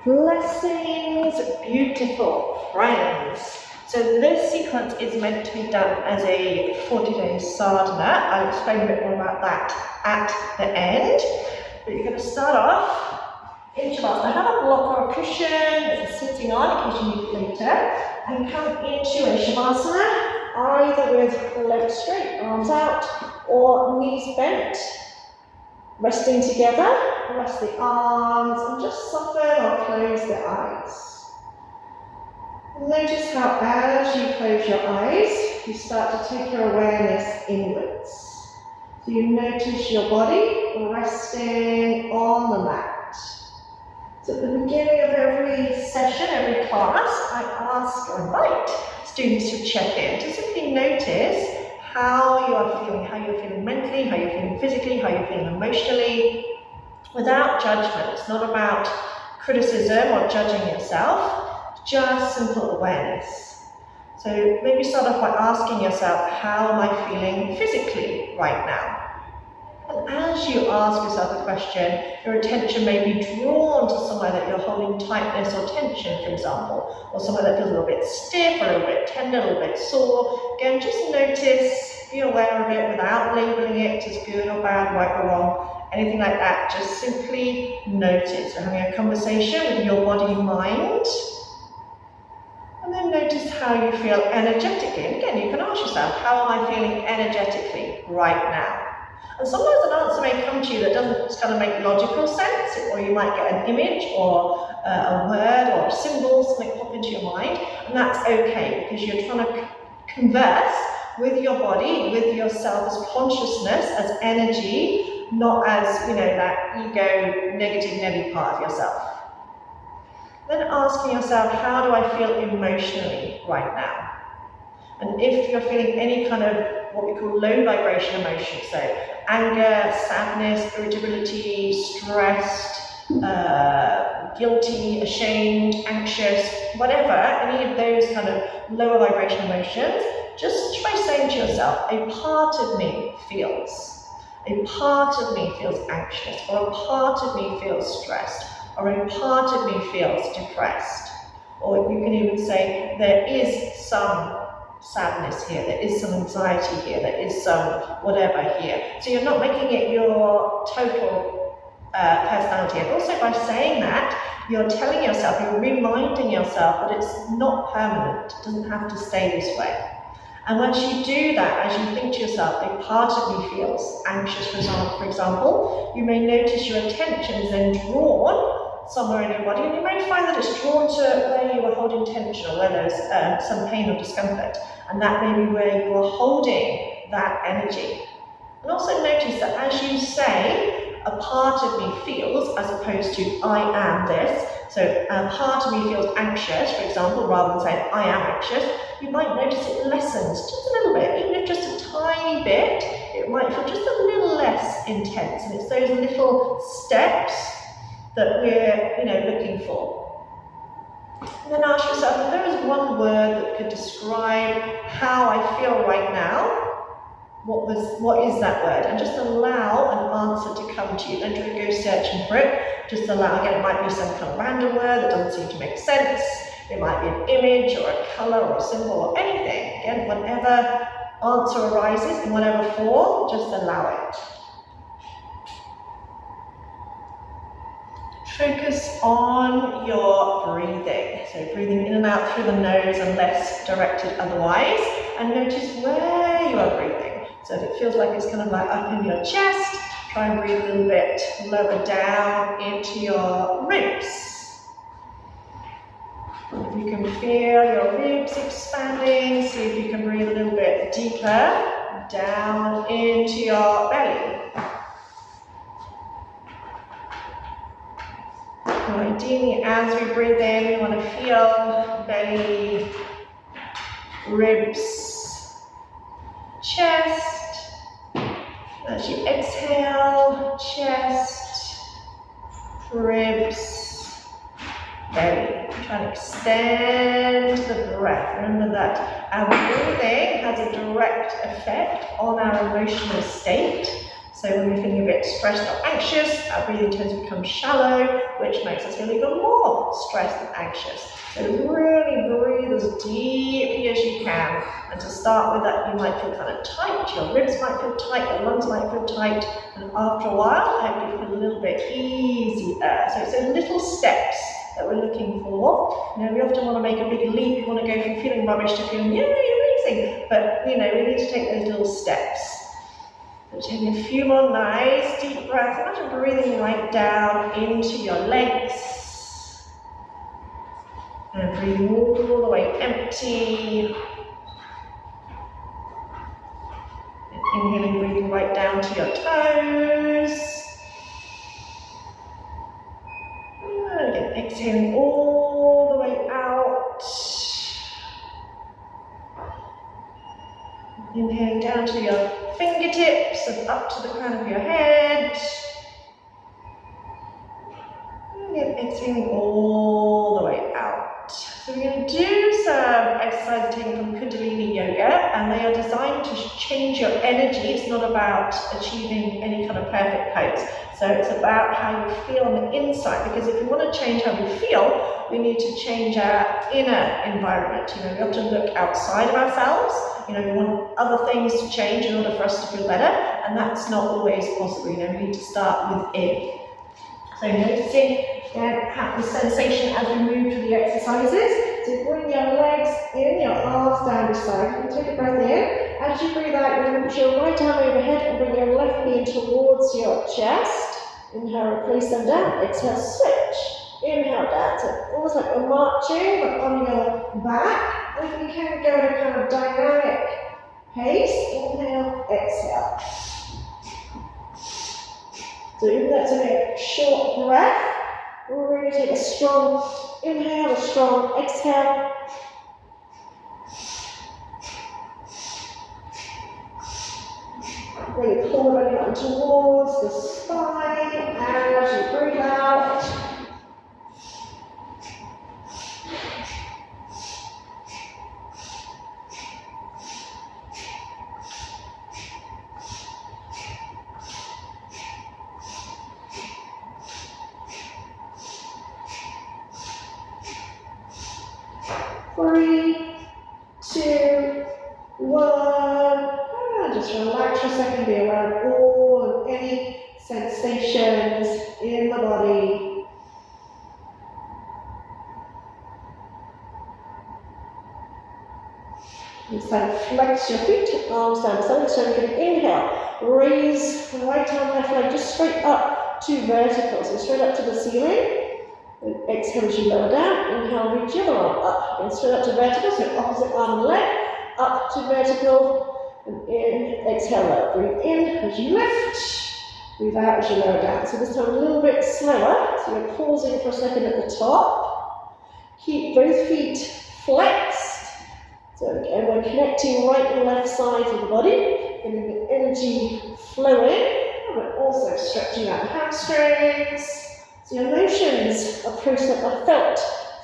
Blessings, beautiful friends. So this sequence is meant to be done as a 40-day sadhana. I'll explain a bit more about that at the end. But you're going to start off in Shavasana. Have a block or a cushion that you're sitting on in case you need it later. And come into a Shavasana, either with the legs straight, arms out, or knees bent. Resting together, rest the arms and just soften or close the eyes. Notice how as you close your eyes, you start to take your awareness inwards. So you notice your body resting on the mat. So at the beginning of every session, every class, I ask or invite students to check in, to simply notice how you are feeling, how you're feeling mentally, how you're feeling physically, how you're feeling emotionally, without judgment. It's not about criticism or judging yourself, just simple awareness. So maybe start off by asking yourself, how am I feeling physically right now? And as you ask yourself a question, your attention may be drawn to somewhere that you're holding tightness or tension, for example, or somewhere that feels a little bit stiff, or a little bit tender, a little bit sore. Again, just notice, be aware of it without labeling it as good or bad, right or wrong, anything like that. Just simply notice. We're having a conversation with your body and mind. And then notice how you feel energetically. And again, you can ask yourself, how am I feeling energetically right now? And sometimes an answer may come to you that doesn't kind of make logical sense, or you might get an image or a word or a symbol, something pop into your mind, and that's okay because you're trying to converse with your body, with yourself as consciousness, as energy, not as, that ego, negative Nelly part of yourself. Then asking yourself, how do I feel emotionally right now? And if you're feeling any kind of what we call low vibration emotions, so anger, sadness, irritability, stressed, guilty, ashamed, anxious, whatever, any of those kind of lower vibration emotions, just try saying to yourself, a part of me feels. A part of me feels anxious, or a part of me feels stressed, or a part of me feels depressed. Or you can even say, there is some sadness here, there is some anxiety here, there is some whatever here. So you're not making it your total personality. And also by saying that, you're telling yourself, you're reminding yourself that it's not permanent, it doesn't have to stay this way. And once you do that, as you think to yourself, a part of me feels anxious, for example, you may notice your attention is then drawn somewhere in your body, and you may find that it's drawn to where you are holding tension or where there's some pain or discomfort, and that may be where you are holding that energy. And also notice that as you say, a part of me feels, as opposed to I am this, so a part of me feels anxious, for example, rather than saying I am anxious, you might notice it lessens just a little bit, even if just a tiny bit, it might feel just a little less intense, and it's those little steps that we're looking for. And then ask yourself, if there is one word that could describe how I feel right now, what is that word? And just allow an answer to come to you. Don't try to go searching for it. Just allow, again, it might be some kind of random word that doesn't seem to make sense. It might be an image or a colour or a symbol or anything. Again, whatever answer arises in whatever form, just allow it. Focus on your breathing. So breathing in and out through the nose unless directed otherwise. And notice where you are breathing. So if it feels like it's kind of like up in your chest, try and breathe a little bit lower down into your ribs. If you can feel your ribs expanding, see if you can breathe a little bit deeper down into your belly. And ideally, as we breathe in, we want to feel belly, ribs, chest. As you exhale, chest, ribs, belly. Try and extend the breath. Remember that our breathing has a direct effect on our emotional state. So when we're feeling a bit stressed or anxious, our breathing tends to become shallow, which makes us feel even more stressed and anxious. So really breathe as deeply as you can. And to start with that, you might feel kind of tight, your ribs might feel tight, your lungs might feel tight, and after a while, hopefully feel a little bit easier. So it's those little steps that we're looking for. You know, we often want to make a big leap, we want to go from feeling rubbish to feeling, yay, amazing. But, you know, we need to take those little steps. So taking a few more nice deep breaths. Imagine breathing right down into your legs. And breathing all the way empty. And inhaling, breathing right down to your toes. And again, exhaling all the way out. Inhaling down to your fingertips and up to the crown of your head. And then exhaling all the way out. So we're going to do some exercises taken from Kundalini Yoga, and they are designed to change your energy. It's not about achieving any kind of perfect pose. So it's about how you feel on the inside, because if we want to change how we feel, we need to change our inner environment. You know, we often look outside of ourselves. You know, we want other things to change in order for us to feel better, and that's not always possible. You know, we need to start within. So noticing the sensation as we move through the exercises. So bring your legs in, your arms down beside you. Take a breath in. As you breathe out, you're going to put your right arm overhead and bring your left knee towards your chest. Inhale, place them down. Exhale, switch. Inhale, down. So almost like we're marching, but on your back. And if you can go at a kind of dynamic pace, inhale, exhale. So even that's a short breath, we're going to take a strong inhale, a strong exhale. Really pull the belly button towards the spine, and as you breathe out, Three, two, one. Just relax for a second, be aware of all and any sensations in the body. Instead, flex your feet, arms down beside. So we're going to inhale, raise the right arm, left leg just straight up to vertical, so straight up to the ceiling. And exhale as you lower down. Inhale, reach your other arm up and straight up to vertical, so opposite arm and leg, up to vertical. And in, exhale, lower. Breathe in as you lift. Breathe out as you lower down. So this time a little bit slower. So you're pausing for a second at the top. Keep both feet flexed. So again, we're connecting right and left sides of the body, getting the energy flowing, but also stretching out the hamstrings. So your emotions are felt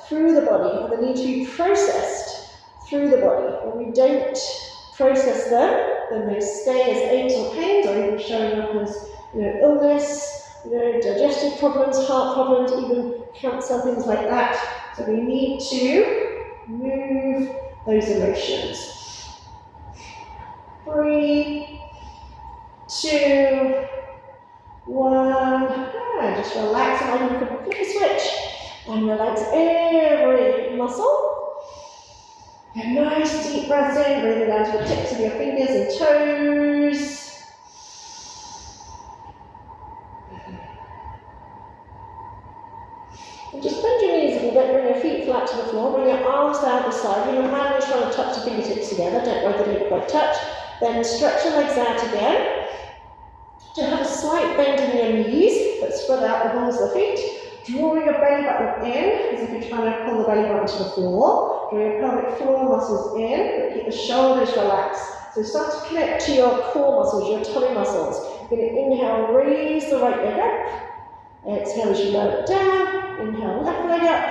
through the body, and they need to be processed through the body. When we don't process them, then they stay as aches or pains, or even showing up as illness, digestive problems, heart problems, even cancer, things like that. So we need to move those emotions. 3, 2, 1. Just relax, and you can flip a switch and relax every muscle. And nice deep breaths in, breathing down to the tips of your fingers and toes. And just bend your knees a little bit, bring your feet flat to the floor, bring your arms down the side. When your hand is trying to touch the fingertips together, don't worry they don't quite touch. Then stretch your legs out again. To have a slight bend in your knees, but spread out the balls of the feet. Draw your belly button in, as if you're trying to pull the belly button to the floor. Draw your pelvic floor muscles in, but keep the shoulders relaxed. So start to connect to your core muscles, your tummy muscles. You're going to inhale, raise the right leg up. Exhale as you lower it down. Inhale, left leg up.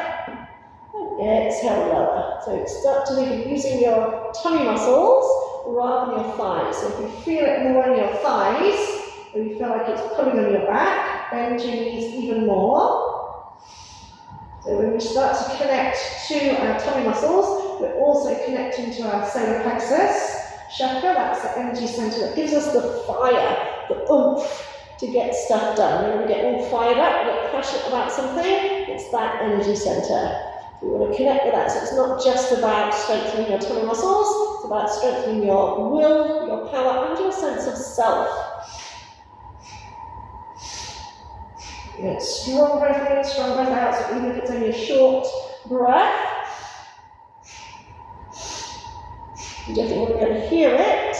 And exhale, lower. So start to make it using your tummy muscles rather than your thighs. So if you feel it more in your thighs, or you feel like it's pulling on your back, bend your knees even more. So when we start to connect to our tummy muscles, we're also connecting to our solar plexus chakra. That's the energy center that gives us the fire, the oomph to get stuff done. When we get all fired up, we get passionate about something, it's that energy center. We want to connect with that. So it's not just about strengthening your tummy muscles, it's about strengthening your will, your power, and your sense of self. Get strong breath in, strong breath out, so even if it's only a short breath, you definitely want to be able to hear it.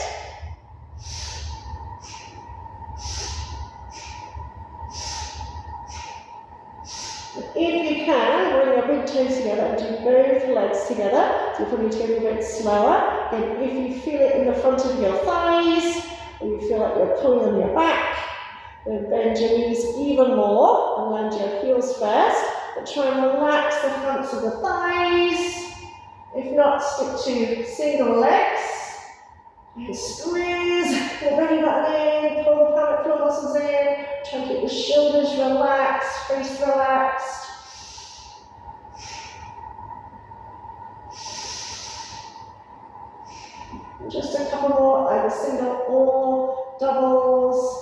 If you can, bring your big toes together and do both legs together. So you probably need to go a little bit slower. And if you feel it in the front of your thighs, or you feel like you're pulling on your back, then bend your knees even more and land your heels first. But try and relax the fronts of the thighs. If not, stick to single legs. And squeeze your belly button in, pull the pelvic floor muscles in. Try and keep the shoulders relaxed, face relaxed. And just a couple more, either single or doubles.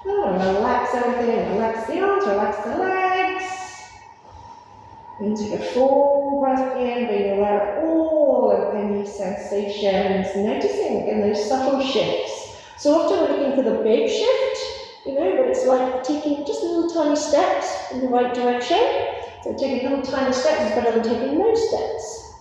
And relax everything, relax the arms, relax the legs. And take a full breath in, being aware of all of any sensations, noticing in those subtle shifts. So often we're looking for the big shift, but it's like taking just little tiny steps in the right direction. So taking little tiny steps is better than taking no steps.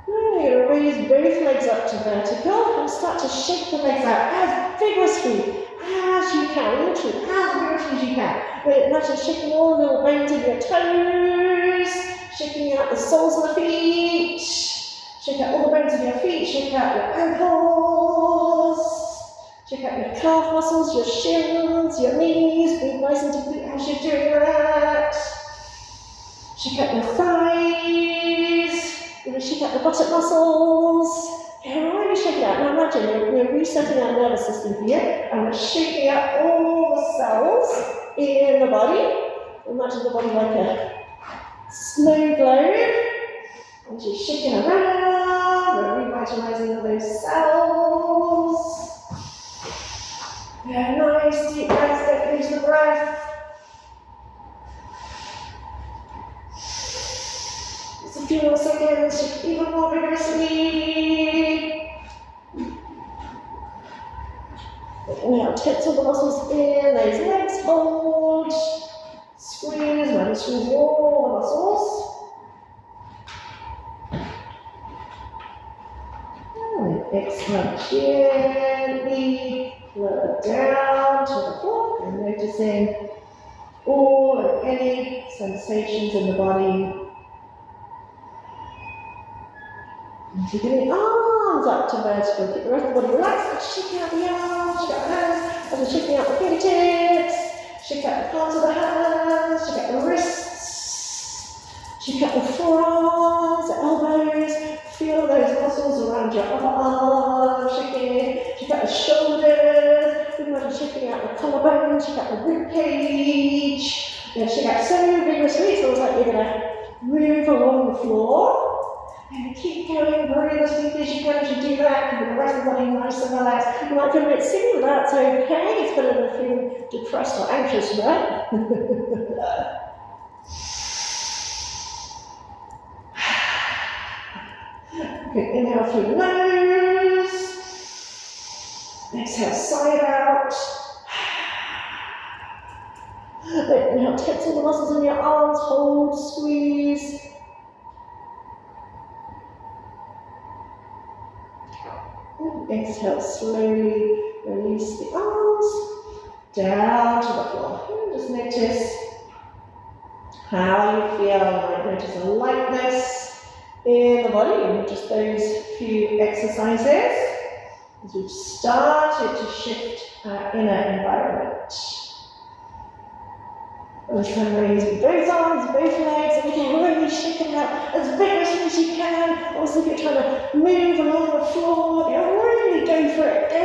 Now you're going to raise both legs up to vertical and start to shake the legs out as vigorously as you can, literally as vigorously as you can. Imagine shaking all the little bones in your toes, shaking out the soles of the feet, shake out all the bones of your feet, shake out your ankles, shake out your calf muscles, your shins, your knees, breathe nice and deeply as you're doing that. Shake out your thighs, shake out the buttock muscles. Really shake it out. Now imagine we're resetting our nervous system here and we're shaking out all the cells in the body. Imagine the body like a snow globe. And you're shaking around, we're revitalizing all those cells. Yeah, nice deep breath, don't lose the breath. Just a few more seconds, shake even more vigorously. Now tense all the muscles in, those legs hold. Squeeze, now squeeze all the muscles. And exhale gently, lower down to the floor and noticing all and any sensations in the body. And keeping the arms up to vertical. Keep the rest of the body relaxed. Shaking out the arms, shake out the hands, and then shaking out the fingertips. Shake out the palms of the hands, shake out the wrists, shake out the forearms, the elbows. Feel those muscles around your upper arm shaking. Shake out the shoulders. Imagine shaking out the collarbone, shake out the rib cage. Shake out so vigorously, it's almost like you're going to move along the floor. And keep going, breathe as deeply as you can as you do that, keeping the rest of the body nice and relaxed. You might feel a bit sick, but that's okay. It's better than feeling depressed or anxious, right? Okay, inhale through the nose. Exhale, side out. Inhale, tense all the muscles in your arms, hold, squeeze. Exhale, slowly release the arms down to the floor. And just notice how you feel. Notice a lightness in the body in just those few exercises as we've started to shift our inner environment. And try and raise both arms, both legs, and you can really shake them out as vigorously as you can. Also, if you're trying to move along the floor, you really go for it. Go.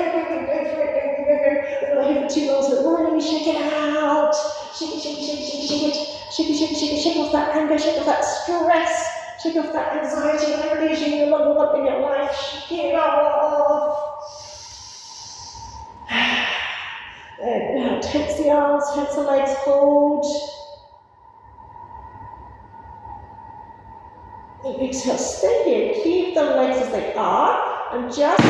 We're not here for too long, so really shake it out. Shake off that anger, shake off that stress, shake off that anxiety, whatever it is you no longer want in your life, shake it off. Now tense the arms, tense the legs, hold. And exhale, stay here, keep the legs as they are, and just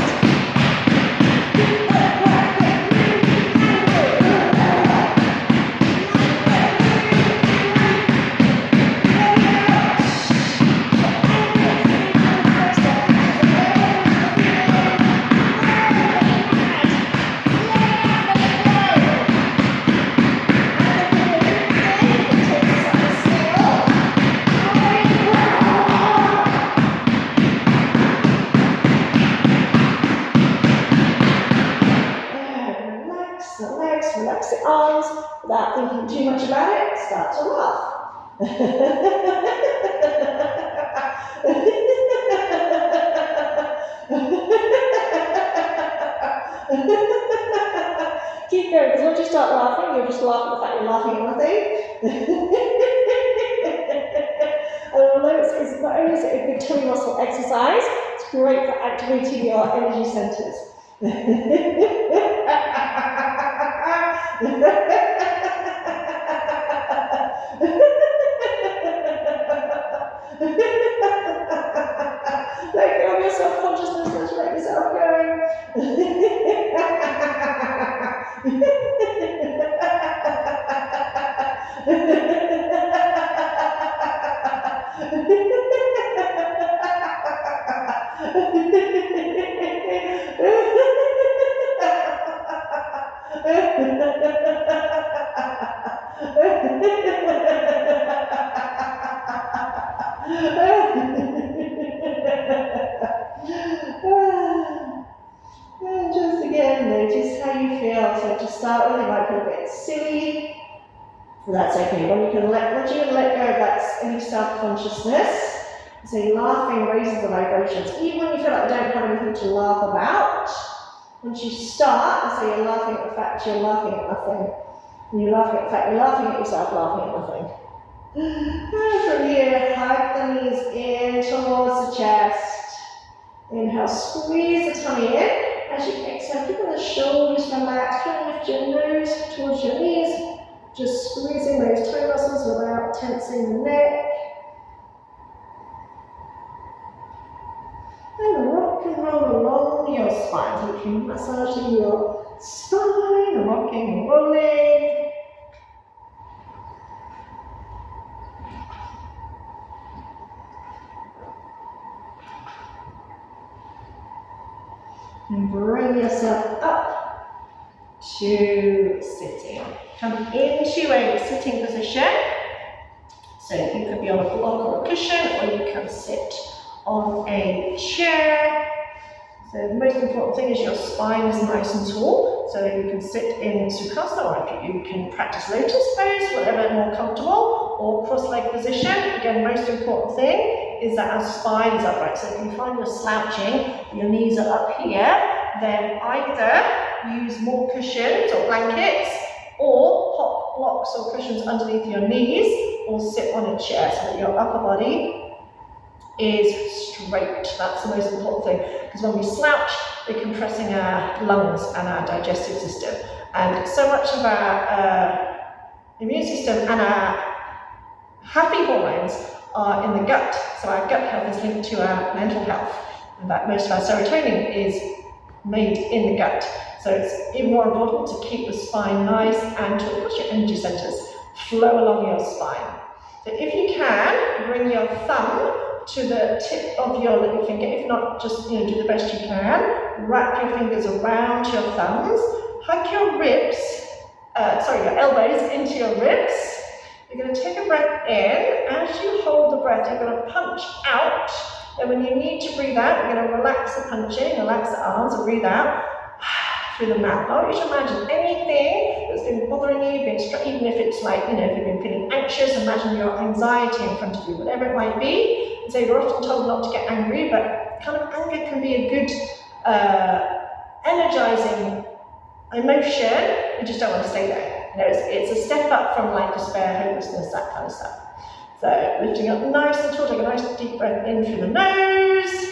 relax the arms without thinking too much about it, start to laugh. Keep going, because once you start laughing, you'll just laugh at the fact you're laughing at nothing. And although it's not only is it a good tummy muscle exercise, it's great for activating your energy centers. Let go of your self-consciousness, let's let yourself go. And just again, notice how you feel. So to start with, it might feel a bit silly. That's okay. Once you can let go of that any self-consciousness, so laughing raises the vibrations. Even when you feel like you don't have anything to laugh about, once you start, and so you're laughing at the fact you're laughing at nothing. And you're laughing at the fact you're laughing at yourself, laughing at nothing. And from here, hug the knees in towards the chest. Inhale, squeeze the tummy in. As you exhale, keep the shoulders relaxed. Try and lift your nose towards your knees. Just squeezing those toe muscles without tensing the neck. And rock and roll along your spine. So you can massage your spine, rocking and rolling. And bring yourself up to sitting. Come into a sitting position. So you could be on a block or a cushion, or you can sit on a chair. So the most important thing is your spine is nice and tall. So you can sit in Sukhasana, or you can practice lotus pose, whatever more comfortable, or cross-leg position. Again, most important thing is that our spine is upright. So if you find you're slouching, your knees are up here, then either use more cushions or blankets, or pop blocks or cushions underneath your knees, or sit on a chair so that your upper body is straight. That's the most important thing, because when we slouch, we're compressing our lungs and our digestive system. And so much of our immune system and our happy hormones are in the gut. So our gut health is linked to our mental health. In fact, most of our serotonin is made in the gut. So it's even more important to keep the spine nice and to push your energy centers flow along your spine. So if you can, bring your thumb to the tip of your little finger. If not, just do the best you can. Wrap your fingers around your thumbs. Hug your ribs, your elbows into your ribs. You're going to take a breath in. As you hold the breath, you're going to punch out. And when you need to breathe out, you're going to relax the punching, relax the arms, and breathe out through the mouth. I want you to imagine anything that's been bothering you, been even if it's like, you know, if you've been feeling anxious, imagine your anxiety in front of you, whatever it might be. So you're often told not to get angry, but kind of anger can be a good energizing emotion. You just don't want to stay there. You know, it's a step up from like despair, hopelessness, that kind of stuff. So lifting up nice and tall, take a nice deep breath in through the nose.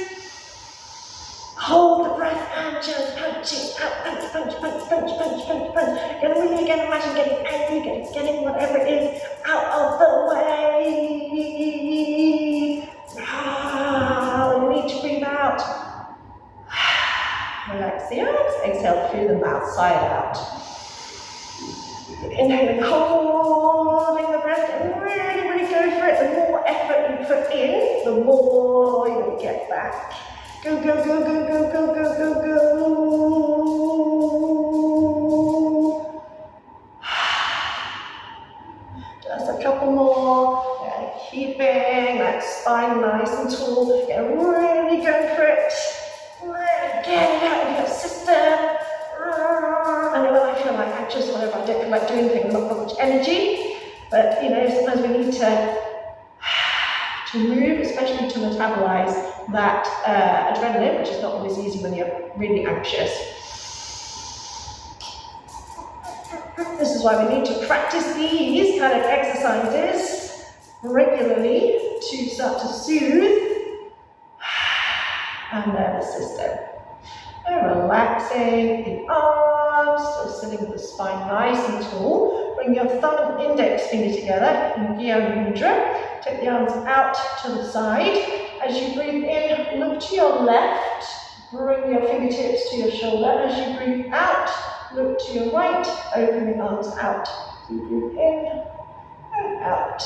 Hold the breath and just punching out, punch, punch, punch, punch, punch, punch, punch. And really again, imagine getting angry, getting whatever it is out of the way. You need to breathe out. Relax the arms, exhale through the mouth, side out. Inhaling, holding the breath, and really, really go for it. The more effort you put in, the more you'll get back. Go, go, go, go, go, go, go, go, go. Just a couple more. And keeping that spine nice and tall. And really go for it. Really get it out of your system. And when I feel like anxious or whatever, I don't feel like doing things, not got much energy. But you know, sometimes we need to move, especially to metabolize that adrenaline, which is not always easy when you're really anxious. This is why we need to practice these kind of exercises regularly to start to soothe our nervous system. And relaxing the arms, still sitting with the spine nice and tall. Bring your thumb and index finger together in Gyan Mudra. Take the arms out to the side. As you breathe in, look to your left. Bring your fingertips to your shoulder. As you breathe out, look to your right. Open the arms out. So you breathe in and out.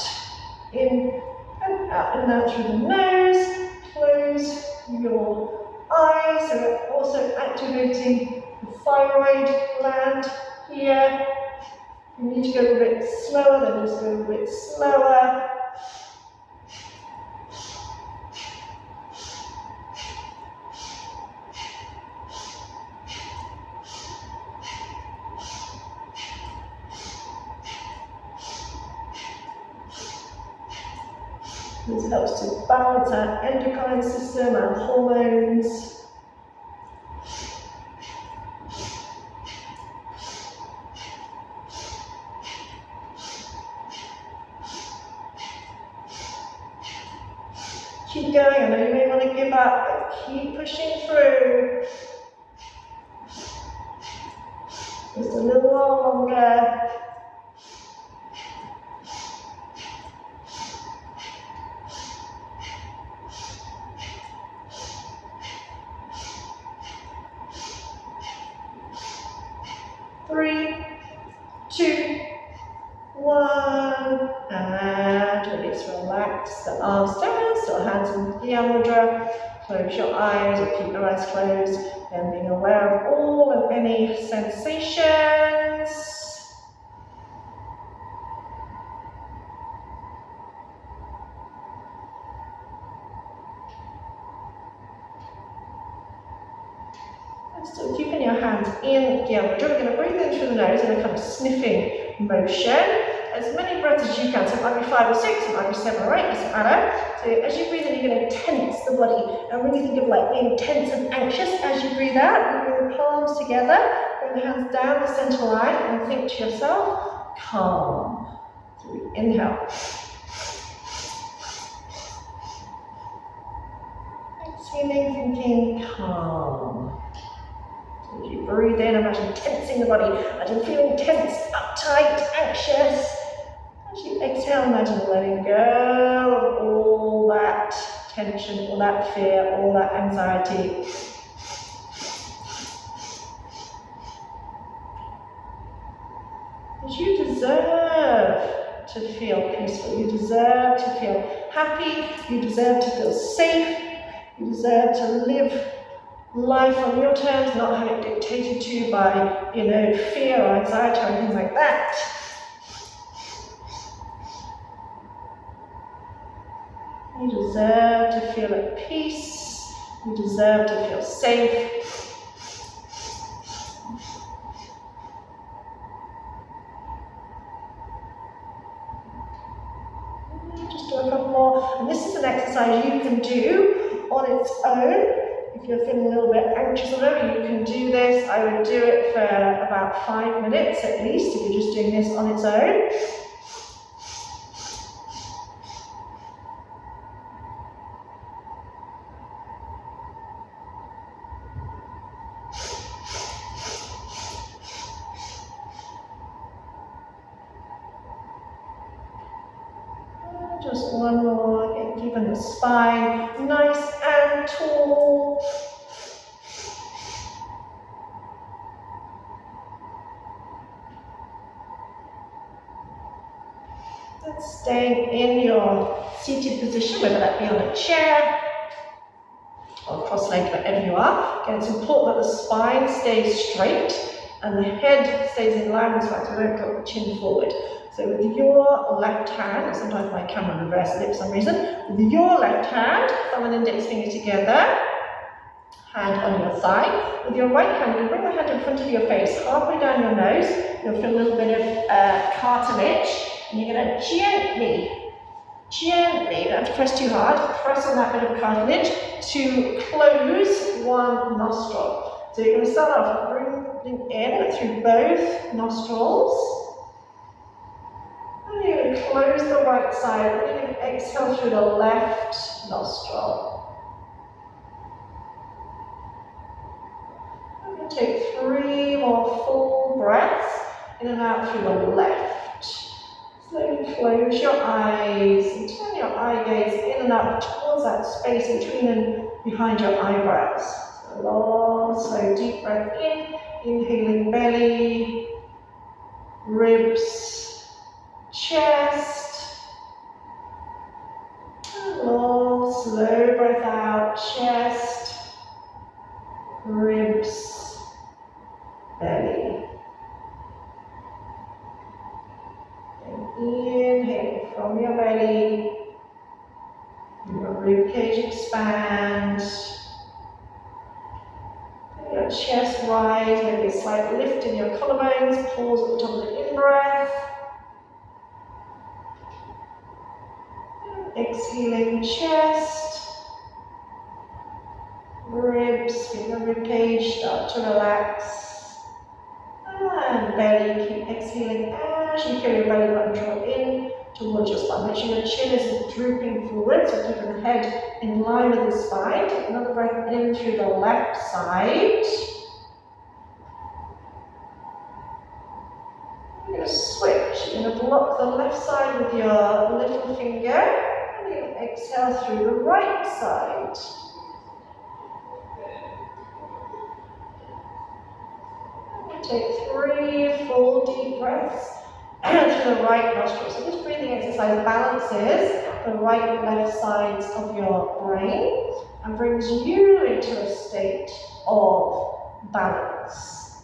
In and out. And out through the nose. Close your eyes. So we're also activating the thyroid gland here. You need to go a bit slower, then just go a bit slower. This helps to balance our endocrine system, our hormones. Keep going. I know you may want to give up, but keep pushing through. Just a little longer. Three, two, one, and release. Relax the arms down, still hands in Gyan Mudra. Close your eyes or keep your eyes closed, and being aware of all and any sensations. Still keeping your hands in Gyan Mudra. We're going to breathe in through the nose in a kind of sniffing motion. As many breaths as you can, so it might be 5 or 6, it might be 7 or 8, doesn't matter. So as you breathe in, you're going to tense the body and really think of like being tense and anxious. As you breathe out, you bring the palms together, bring the hands down the center line and think to yourself, calm. So we inhale. Exhaling, thinking calm. As you breathe in, imagine tensing the body, imagine feeling tense, uptight, anxious. As you exhale, imagine letting go of all that tension, all that fear, all that anxiety. Because you deserve to feel peaceful, you deserve to feel happy, you deserve to feel safe, you deserve to live life on your terms, not have it dictated to you by, you know, fear or anxiety or anything like that. You deserve to feel at peace. You deserve to feel safe. Just do a couple more. And this is an exercise you can do on its own. If you're feeling a little bit anxious or whatever, you can do this. I would do it for about 5 minutes at least if you're just doing this on its own. Just one more, again, keeping the spine nice and tall. And staying in your seated position, whether that be on a chair or cross-legged, wherever you are. Again, it's important that the spine stays straight and the head stays in line with the spine, so we don't put the chin forward. So with your left hand, sometimes my camera reverses it for some reason, with your left hand, thumb and index finger together, hand on your thigh. With your right hand, you bring the hand in front of your face, halfway down your nose. You'll feel a little bit of cartilage, and you're going to gently, you don't have to press too hard, press on that bit of cartilage to close one nostril. So you're going to start off breathing in through both nostrils. And you're going to close the right side, and you're going to exhale through the left nostril. I'm going to take 3 more full breaths in and out through the left. Slowly close your eyes and turn your eye gaze in and out towards that space between and behind your eyebrows. So long, slow, deep breath in, inhaling belly, ribs, chest, and long, slow breath out, chest, ribs, belly. And inhale from your belly, your rib cage expands, your chest rise, maybe a slight lift in your collarbones, pause at the top of the in-breath. Exhaling chest, ribs, feel the rib cage start to relax. And belly, keep exhaling as you feel your belly button draw in towards your spine. Make sure your chin isn't drooping forward, so keeping the head in line with the spine. Take another breath in through the left side. You're going to switch. You're going to block the left side with your little finger. Exhale through the right side. Take 3 full deep breaths through the right nostril. So this breathing exercise balances the right and left sides of your brain and brings you into a state of balance.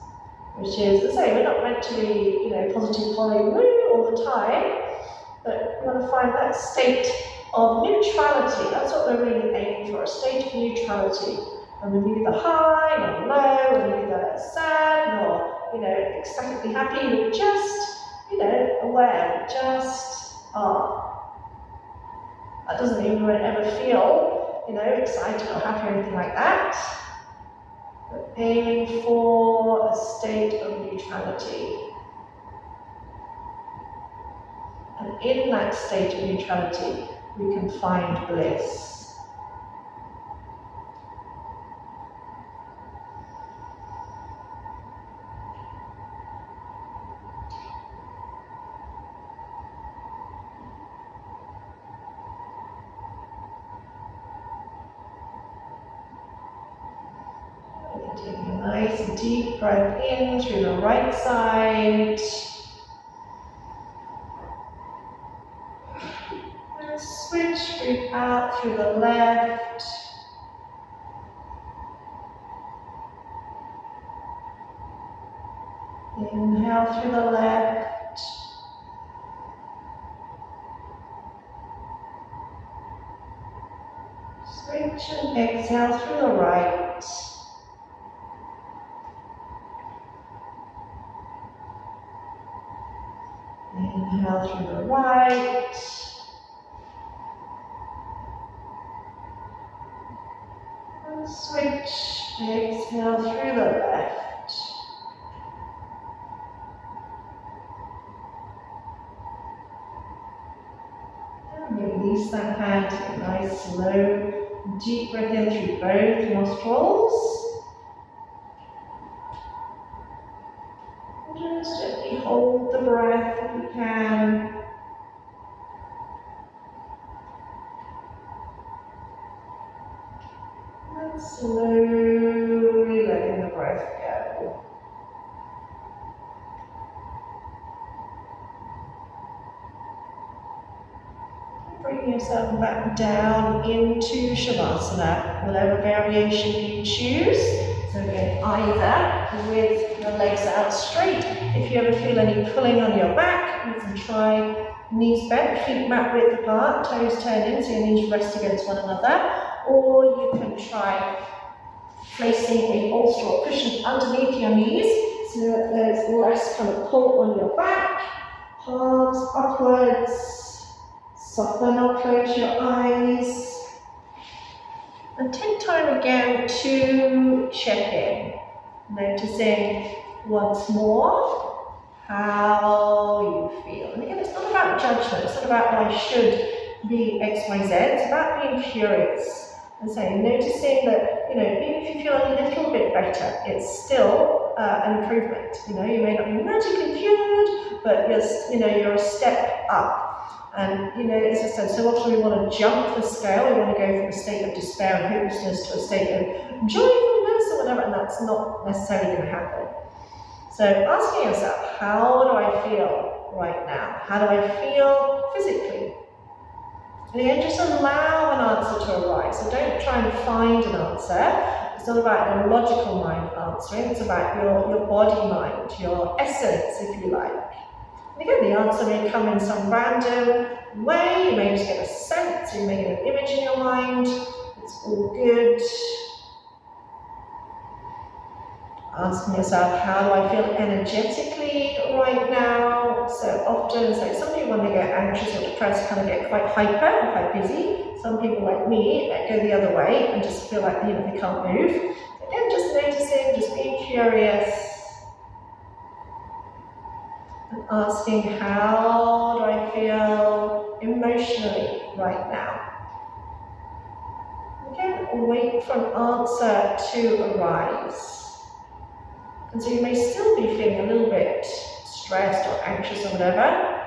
Which is, as I say, we're not meant to be, positive following all the time, but we want to find that state of neutrality. That's what we're really aiming for, a state of neutrality. And we're neither high nor low, we're neither sad nor, ecstatically happy. We're just, aware, we just are. That doesn't mean we won't ever feel, excited or happy or anything like that. But aiming for a state of neutrality. And in that state of neutrality, we can find bliss. Taking a nice deep breath in through the right side. And switch, breathe out through the left. Inhale through the left. Switch and exhale through the right. Inhale through the right. exhale through the left. And release that hand. Take a nice, slow, deep breath in through both nostrils. And just gently hold the breath if you can. And slowly letting the breath go. Bring yourself back down into Shavasana, whatever variation you choose. So again, either with your legs out straight. If you ever feel any pulling on your back, you can try knees bent, feet mat width apart, toes turned in so your knees rest against one another. Or you can try placing a bolster or cushion underneath your knees so that there's less kind of pull on your back. Palms upwards. Soften or close your eyes. And take time again to check in. Noticing once more how you feel. And again, it's not about judgment. It's not about I should be X, Y, Z. It's about being curious. And so noticing that, even if you feel a little bit better, it's still an improvement. You may not be magically cured, but you're a step up. And, as I said, so often we want to jump the scale, we want to go from a state of despair and hopelessness to a state of joyfulness or whatever, and that's not necessarily going to happen. So asking yourself, how do I feel right now? How do I feel physically? And again, just allow an answer to arise. So don't try and find an answer. It's not about your logical mind answering, it's about your body mind, your essence, if you like. And again, the answer may come in some random way. You may just get a sense, you may get an image in your mind. It's all good. Asking yourself, how do I feel energetically right now? So often, some people when they get anxious or depressed kind of get quite hyper and quite busy. Some people like me go the other way and just feel like they can't move. Again, just noticing, just being curious. And asking, how do I feel emotionally right now? Again, wait for an answer to arise. And so you may still be feeling a little bit stressed or anxious or whatever.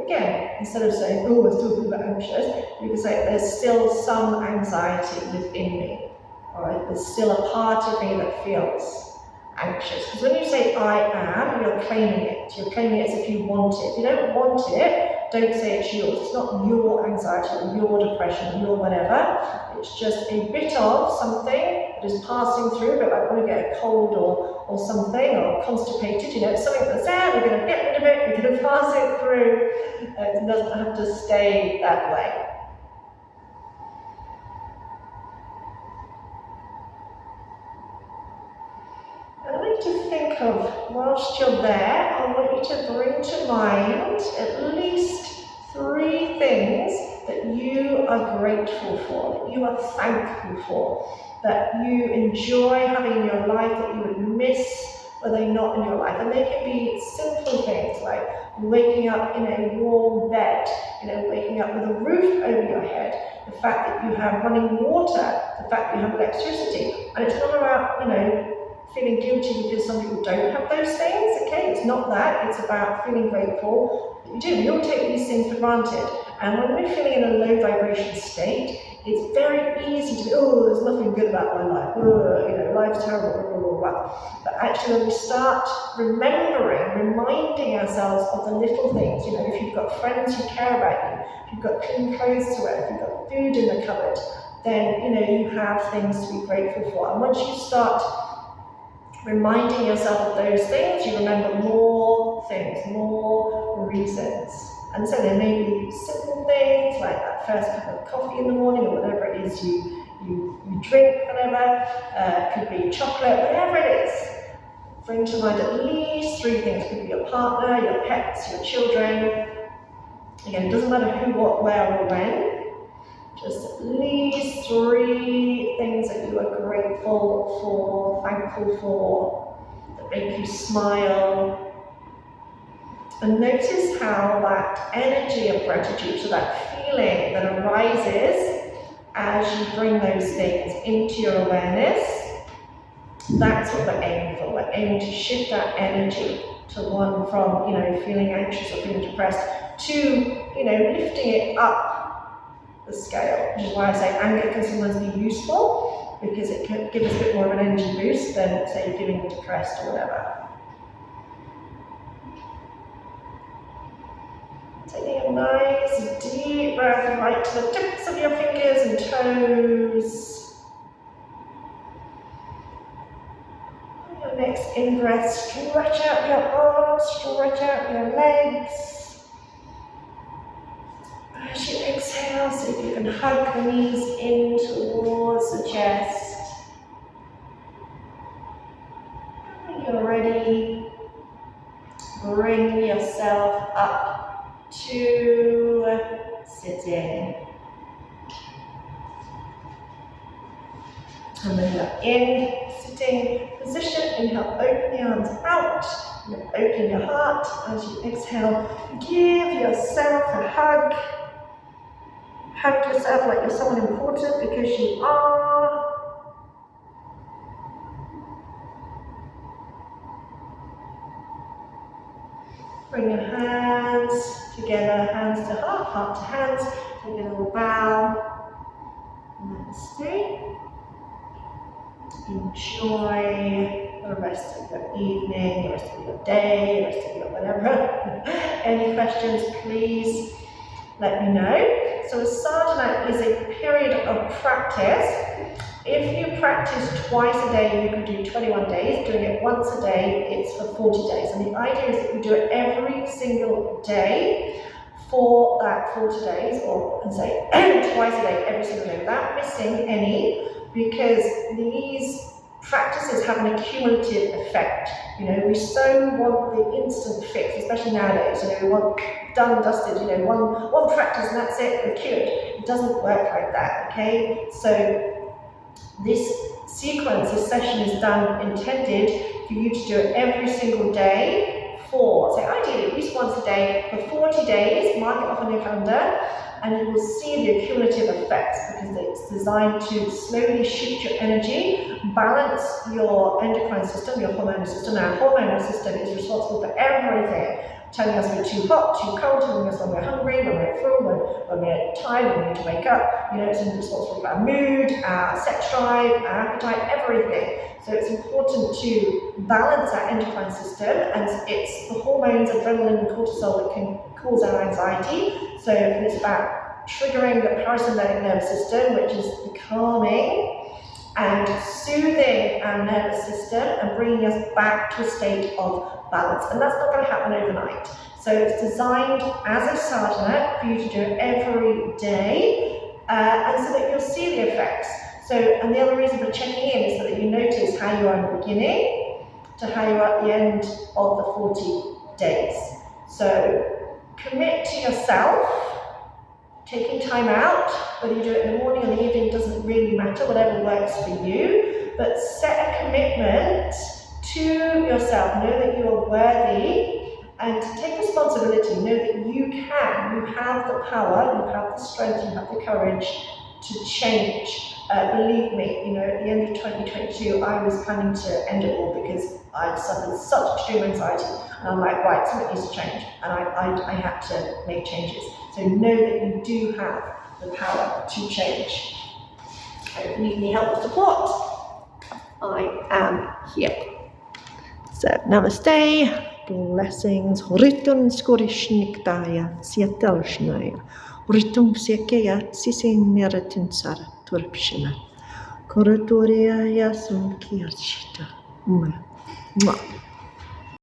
Again, instead of saying, oh, I still feel a bit anxious, you can say, there's still some anxiety within me. All right, there's still a part of me that feels anxious. Because when you say I am, you're claiming it. You're claiming it as if you want it. If you don't want it, don't say it's yours. It's not your anxiety or your depression or your whatever. It's just a bit of something that is passing through, but like when we get a cold or something, or constipated, it's something that's there, we're going to get rid of it, we're going to pass it through. It doesn't have to stay that way. I want you to think of, whilst you're there, I want you to bring to mind at least 3 things that you are grateful for, that you are thankful for, that you enjoy having in your life, that you would miss were they not in your life. And they can be simple things like waking up in a warm bed, waking up with a roof over your head, the fact that you have running water, the fact that you have electricity. And it's not about, feeling guilty because some people don't have those things, okay? It's not that, it's about feeling grateful that you do. We all take these things for granted. And when we're feeling in a low vibration state, it's very easy to be, oh, there's nothing good about my life, life's terrible, blah, blah, blah. But actually when we start reminding ourselves of the little things, if you've got friends who care about you, if you've got clean clothes to wear, if you've got food in the cupboard, then, you have things to be grateful for. And once you start reminding yourself of those things, you remember more things, more reasons. And so there may be simple things like that first cup of coffee in the morning or whatever it is you drink, whatever. It could be chocolate, whatever it is. Bring to mind at least 3 things. It could be your partner, your pets, your children. Again, it doesn't matter who, what, where, or when. Just these 3 things that you are grateful for, thankful for, that make you smile. And notice how that energy of gratitude, so that feeling that arises as you bring those things into your awareness, that's what we're aiming for. We're aiming to shift that energy to one from, feeling anxious or feeling depressed to, lifting it up the scale, which is why I say anger can sometimes be useful, because it can give us a bit more of an energy boost than, say, feeling depressed or whatever. Taking a nice deep breath right to the tips of your fingers and toes. On your next in-breath, stretch out your arms, stretch out your legs. As you exhale, see if you can hug the knees in towards the chest. When you're ready, bring yourself up to sitting. And then you're in sitting position. Inhale, open the arms out. And open your heart. As you exhale, give yourself a hug. Hug yourself like you're someone important, because you are. Bring your hands together, hands to heart, heart to hands. Take a little bow. Namaste. Enjoy the rest of your evening, the rest of your day, the rest of your whatever. Any questions, please let me know. So Sadhana is a period of practice. If you practice twice a day, you can do 21 days. Doing it once a day, it's for 40 days. And the idea is that you do it every single day for that 40 days, or I can say twice a day, every single day, without missing any, because these practices have an accumulative effect. We so want the instant fix, especially nowadays. We want done, dusted, one practice and that's it, we're cured. It doesn't work like that, okay? So this sequence, this session is intended for you to do it every single day for, so ideally at least once a day for 40 days, mark it off on your calendar, and you will see the accumulative effects, because it's designed to slowly shift your energy, balance your endocrine system, your hormonal system. Our hormonal system is responsible for everything, telling us we're too hot, too cold, telling us when we're hungry, when we're full, when we're tired, when we need to wake up. It's responsible for our mood, our sex drive, our appetite, everything. So it's important to balance our endocrine system, and it's the hormones, adrenaline and cortisol, that can cause our anxiety. So it's about triggering the parasympathetic nervous system, which is the calming and soothing our nervous system and bringing us back to a state of balance. And that's not going to happen overnight. So it's designed as a sadhana for you to do it every day, and so that you'll see the effects. So, and the other reason for checking in is so that you notice how you are in the beginning to how you are at the end of the 40 days. So commit to yourself. Taking time out, whether you do it in the morning or the evening, doesn't really matter, whatever works for you, but set a commitment to yourself. Know that you are worthy, and take responsibility. Know that you have the power, you have the strength, you have the courage to change. Believe me, at the end of 2022, I was planning to end it all because I'd suffered such extreme anxiety, and I'm like, right, something needs to change, and I had to make changes. So know that you do have the power to change. If you need any help or support, I am here. So namaste, blessings, Ritun skorishniktaya, siatelšnaya, Ritum sekeya, sisineratin sara, turpshina, Koratoria yasun kirchita.